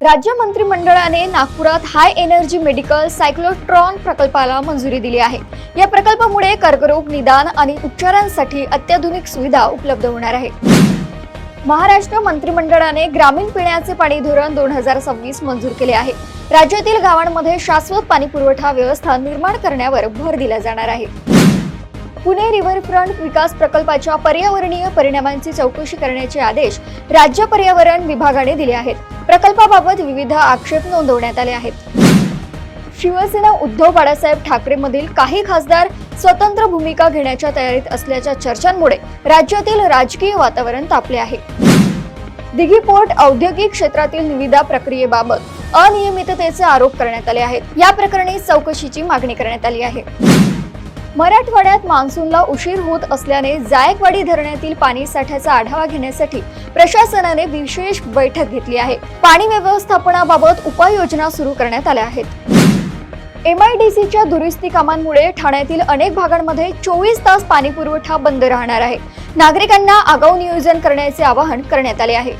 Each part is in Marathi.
राज्य मंत्रिमंडळाने नागपुरात हाय एनर्जी मेडिकल सायक्लोट्रॉन प्रकल्पाला मंजुरी दिली आहे। या प्रकल्पामुळे कर्करोग निदान आणि उपचारांसाठी अत्याधुनिक सुविधा उपलब्ध होणार आहे। महाराष्ट्र मंत्रिमंडळाने ग्रामीण पिण्याचे पाणी धोरण 2026 मंजूर केले आहे। राज्यातील गावांमध्ये शाश्वत पाणी पुरवठा व्यवस्था निर्माण करण्यावर भर दिला जाणार आहे। पुणे रिव्हरफ्रंट विकास प्रकल्पाच्या पर्यावरणीय परिणामांची चौकशी करण्याचे आदेश राज्य पर्यावरण विभागाने दिले आहेत। प्रकल्पाबाबत विविध आक्षेप नोंदवण्यात आले आहेत। शिवसेना उद्धव बाळासाहेब ठाकरे मधील काही खासदार स्वतंत्र भूमिका घेण्याच्या तयारीत असल्याच्या चर्चांमुळे राज्यातील राजकीय वातावरण तापले आहे। दिघी पोर्ट औद्योगिक क्षेत्रातील निविदा प्रक्रियेबाबत अनियमिततेचे आरोप करण्यात आले आहेत। या प्रकरणी चौकशीची मागणी करण्यात आली आहे। मराठवाड्यात मान्सूनला उशीर होत असल्याने जायकवाडी धरणातील पाणी साठ्याचा आढावा घेण्यासाठी प्रशासनाने विशेष बैठक घेतली आहे। पाणी व्यवस्थापनाबाबत उपाययोजना सुरू करण्यात आल्या आहेत। MIDCच्या दुरुस्ती कामांमुळे ठाण्यातील अनेक भागांमध्ये 24 तास पाणी पुरवठा बंद राहणार आहे। नागरिकांना आगाऊ नियोजन करण्याचे आवाहन करण्यात आले आहे।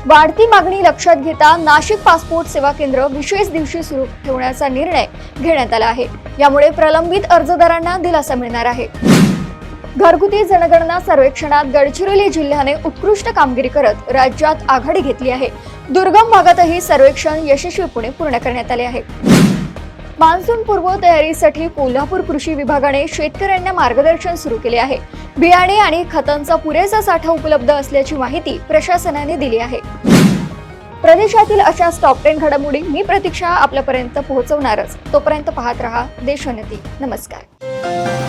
वाढती मागणी लक्षात घेता नाशिक पासपोर्ट सेवा केंद्र विशेष दिवशी सुरू ठेवण्याचा निर्णय घेण्यात आला आहे। यामुळे प्रलंबित अर्जदारांना दिलासा मिळणार आहे। घरगुती जनगणना सर्वेक्षणात गडचिरोली जिल्ह्याने उत्कृष्ट कामगिरी करत राज्यात आघाडी घेतली आहे। दुर्गम भागातही सर्वेक्षण यशस्वीपणे पूर्ण करण्यात आले आहे। मान्सून पूर्व तयारीसाठी कोल्हापूर कृषी विभागाने शेतकऱ्यांना मार्गदर्शन सुरू केले आहे। बियाणे आणि खतांचा पुरेसा साठा उपलब्ध असल्याची माहिती प्रशासनाने दिली आहे। प्रदेशातील अशा टॉप 10 घडामोडी मी प्रतीक्षा आपल्यापर्यंत पोहोचवणारच। तोपर्यंत पाहत रहा देशोन्नती। नमस्कार।